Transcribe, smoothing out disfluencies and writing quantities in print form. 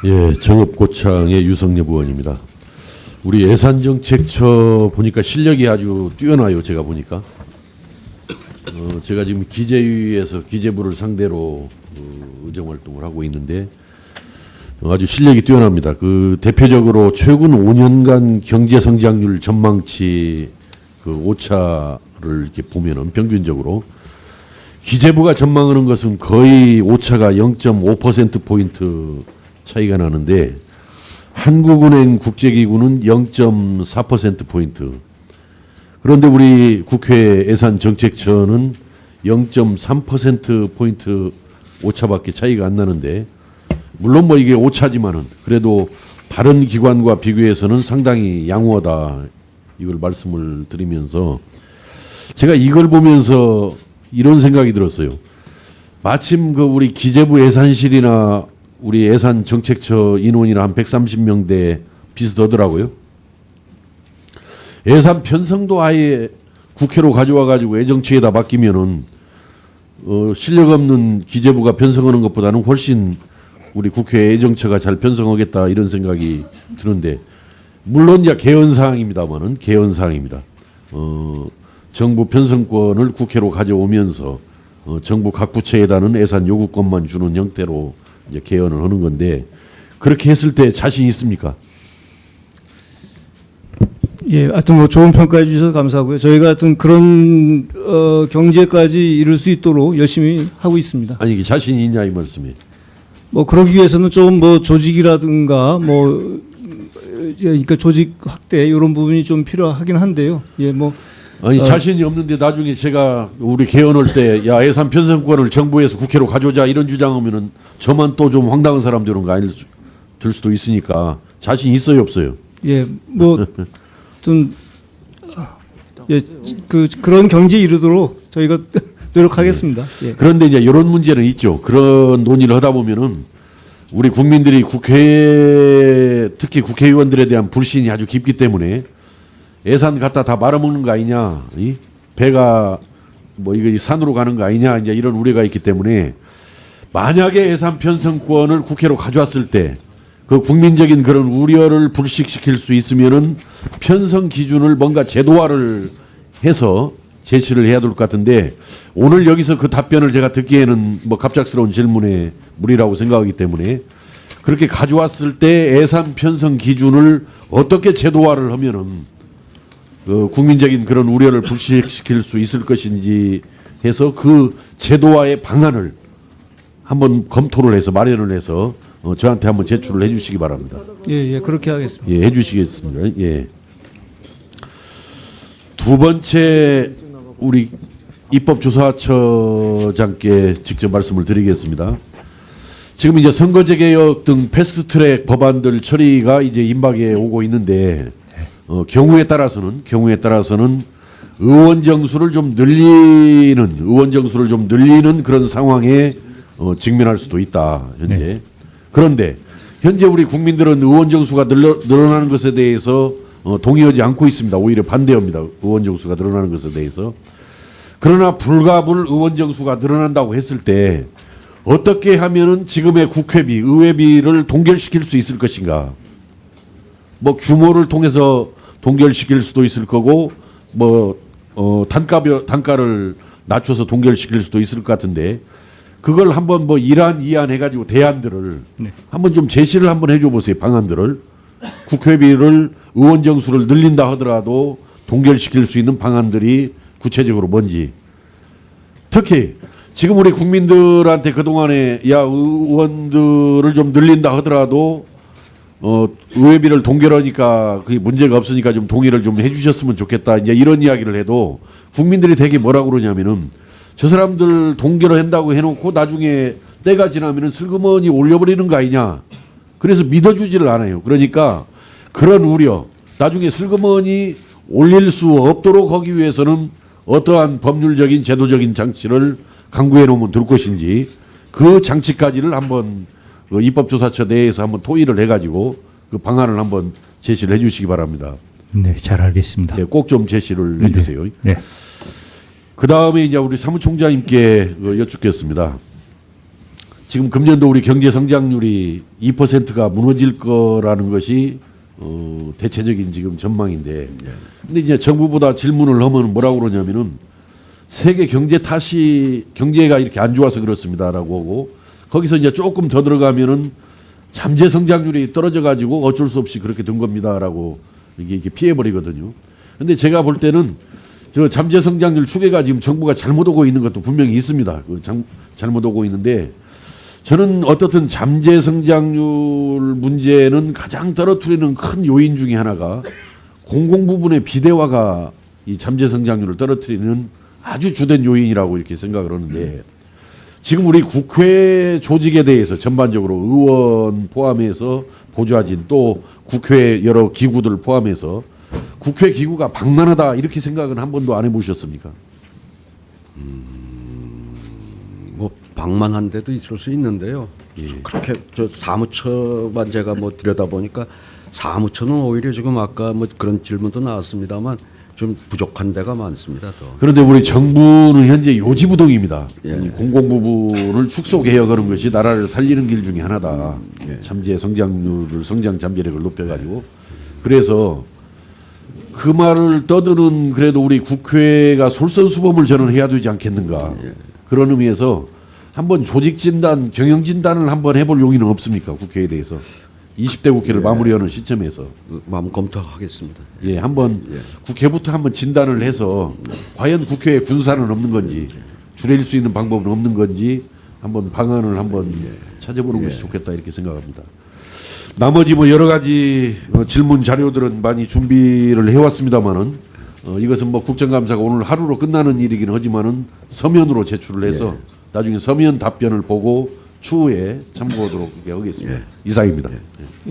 예, 정읍고창의 유성엽 의원입니다. 우리 예산정책처 보니까 실력이 아주 뛰어나요. 제가 보니까 제가 지금 기재위에서 기재부를 상대로 의정활동을 하고 있는데 아주 실력이 뛰어납니다. 그 대표적으로 최근 5년간 경제성장률 전망치 그 오차를 이렇게 보면은 평균적으로 기재부가 전망하는 것은 거의 오차가 0.5%포인트 차이가 나는데 한국은행 국제기구는 0.4%포인트. 그런데 우리 국회 예산정책처는 0.3%포인트 오차밖에 차이가 안 나는데 물론 뭐 이게 오차지만은 그래도 다른 기관과 비교해서는 상당히 양호하다. 이걸 말씀을 드리면서 제가 이걸 보면서 이런 생각이 들었어요. 마침 그 우리 기재부 예산실이나 우리 예산정책처 인원이나 한 130명대 비슷하더라고요. 예산 편성도 아예 국회로 가져와 가지고 예정처에다 맡기면은 실력 없는 기재부가 편성하는 것보다는 훨씬 우리 국회 예정처가 잘 편성하겠다 이런 생각이 드는데 물론 이제 개헌 사항입니다만은 개헌 사항입니다. 정부 편성권을 국회로 가져오면서 정부 각 부처에다는 예산 요구권만 주는 형태로 이제 개헌을 하는 건데 그렇게 했을 때 자신 있습니까? 예, 하여튼 뭐 좋은 평가해 주셔서 감사하고요. 저희가 하여튼 그런 경제까지 이룰 수 있도록 열심히 하고 있습니다. 아니 이게 자신이 있냐 이 말씀이. 뭐 그러기 위해서는 좀 뭐 조직이라든가 뭐 그러니까 조직 확대 이런 부분이 좀 필요하긴 한데요. 예, 뭐 아니 자신이 없는데 나중에 제가 우리 개헌할 때 야 예산 편성권을 정부에서 국회로 가져오자 이런 주장하면은 저만 또 좀 황당한 사람 되는 거 아닐 될 수도 있으니까 자신 있어요 없어요? 예, 뭐 좀 예, 그런 경지에 이르도록 저희가 노력하겠습니다. 예. 그런데 이제 이런 문제는 있죠. 그런 논의를 하다 보면은 우리 국민들이 국회 특히 국회의원들에 대한 불신이 아주 깊기 때문에 예산 갖다 다 말아먹는 거 아니냐, 이 배가 뭐 이거 산으로 가는 거 아니냐 이제 이런 우려가 있기 때문에 만약에 예산 편성권을 국회로 가져왔을 때 그 국민적인 그런 우려를 불식시킬 수 있으면은 편성 기준을 뭔가 제도화를 해서 제시를 해야 될 것 같은데 오늘 여기서 그 답변을 제가 듣기에는 뭐 갑작스러운 질문에 무리라고 생각하기 때문에 그렇게 가져왔을 때 예산 편성 기준을 어떻게 제도화를 하면은 그 국민적인 그런 우려를 불식시킬 수 있을 것인지 해서 그 제도화의 방안을 한번 검토를 해서 마련을 해서 저한테 한번 제출을 해주시기 바랍니다. 예, 그렇게 하겠습니다. 예, 해주시겠습니다. 예. 두 번째 우리 입법조사처장께 직접 말씀을 드리겠습니다. 지금 이제 선거제 개혁 등 패스트트랙 법안들 처리가 이제 임박에 오고 있는데 경우에 따라서는 의원 정수를 좀 늘리는 그런 상황에 직면할 수도 있다 현재. 네. 그런데 현재 우리 국민들은 의원 정수가 늘어나는 것에 대해서 동의하지 않고 있습니다. 오히려 반대합니다. 의원 정수가 늘어나는 것에 대해서. 그러나 불가불 의원 정수가 늘어난다고 했을 때 어떻게 하면은 지금의 국회비, 의회비를 동결시킬 수 있을 것인가? 뭐 규모를 통해서 동결시킬 수도 있을 거고 뭐 단가를 낮춰서 동결시킬 수도 있을 것 같은데 그걸 한번 뭐 이안 해가지고 대안들을 네. 한번 좀 제시를 한번 해줘 보세요. 방안들을 국회비를 의원 정수를 늘린다 하더라도 동결시킬 수 있는 방안들이 구체적으로 뭔지 특히 지금 우리 국민들한테 그동안에 야 의원들을 좀 늘린다 하더라도 의회비를 동결하니까 그게 문제가 없으니까 좀 동의를 좀 해주셨으면 좋겠다 이제 이런 이야기를 해도 국민들이 되게 뭐라고 그러냐면은 저 사람들 동결을 한다고 해놓고 나중에 때가 지나면은 슬그머니 올려버리는 거 아니냐 그래서 믿어주지를 않아요. 그러니까 그런 우려 나중에 슬그머니 올릴 수 없도록 하기 위해서는 어떠한 법률적인 제도적인 장치를 강구해 놓으면 될 것인지 그 장치까지를 한번 그 입법조사처 내에서 한번 토의를 해가지고 그 방안을 한번 제시를 해주시기 바랍니다. 네, 잘 알겠습니다. 네, 꼭 좀 제시를 해주세요. 네. 그 다음에 이제 우리 사무총장님께 여쭙겠습니다. 지금 금년도 우리 경제 성장률이 2%가 무너질 거라는 것이 대체적인 지금 전망인데, 근데 이제 정부보다 질문을 하면 뭐라고 그러냐면은 세계 경제 탓이 경제가 이렇게 안 좋아서 그렇습니다라고 하고, 거기서 이제 조금 더 들어가면은 잠재 성장률이 떨어져 가지고 어쩔 수 없이 그렇게 된 겁니다라고 이게 피해 버리거든요. 근데 제가 볼 때는 저 잠재 성장률 추계가 지금 정부가 잘못 오고 있는 것도 분명히 있습니다. 잘못 오고 있는데, 저는 어떻든 잠재 성장률 문제는 가장 떨어뜨리는 큰 요인 중에 하나가 공공 부분의 비대화가 이 잠재 성장률을 떨어뜨리는 아주 주된 요인이라고 이렇게 생각을 하는데, 지금 우리 국회 조직에 대해서 전반적으로 의원 포함해서 보좌진 또 국회 여러 기구들 포함해서 국회 기구가 방만하다 이렇게 생각은 한 번도 안 해보셨습니까? 뭐 방만한 데도 있을 수 있는데요. 그렇게 저 사무처만 제가 뭐 들여다 보니까 사무처는 오히려 지금 아까 뭐 그런 질문도 나왔습니다만 좀 부족한 데가 많습니다. 더. 그런데 우리 정부는 현재 요지부동입니다. 예. 이 공공 부분을 축소 개혁하는 것이 나라를 살리는 길 중에 하나다. 잠재 성장률을 성장 잠재력을 높여가지고, 그래서 그 말을 떠드는 그래도 우리 국회가 솔선수범을 저는 해야 되지 않겠는가. 그런 의미에서 한번 조직 진단, 경영 진단을 한번 해볼 용의는 없습니까? 국회에 대해서 20대 국회를 마무리하는 시점에서 마음 검토하겠습니다. 예, 한번 국회부터 한번 진단을 해서 과연 국회에 군사는 없는 건지 줄일 수 있는 방법은 없는 건지 한번 방안을 한번 찾아보는 것이 좋겠다 이렇게 생각합니다. 나머지 뭐 여러 가지 질문 자료들은 많이 준비를 해왔습니다만은 이것은 뭐 국정감사가 오늘 하루로 끝나는 일이긴 하지만은 서면으로 제출을 해서 나중에 서면 답변을 보고 추후에 참고하도록 하겠습니다. 이상입니다.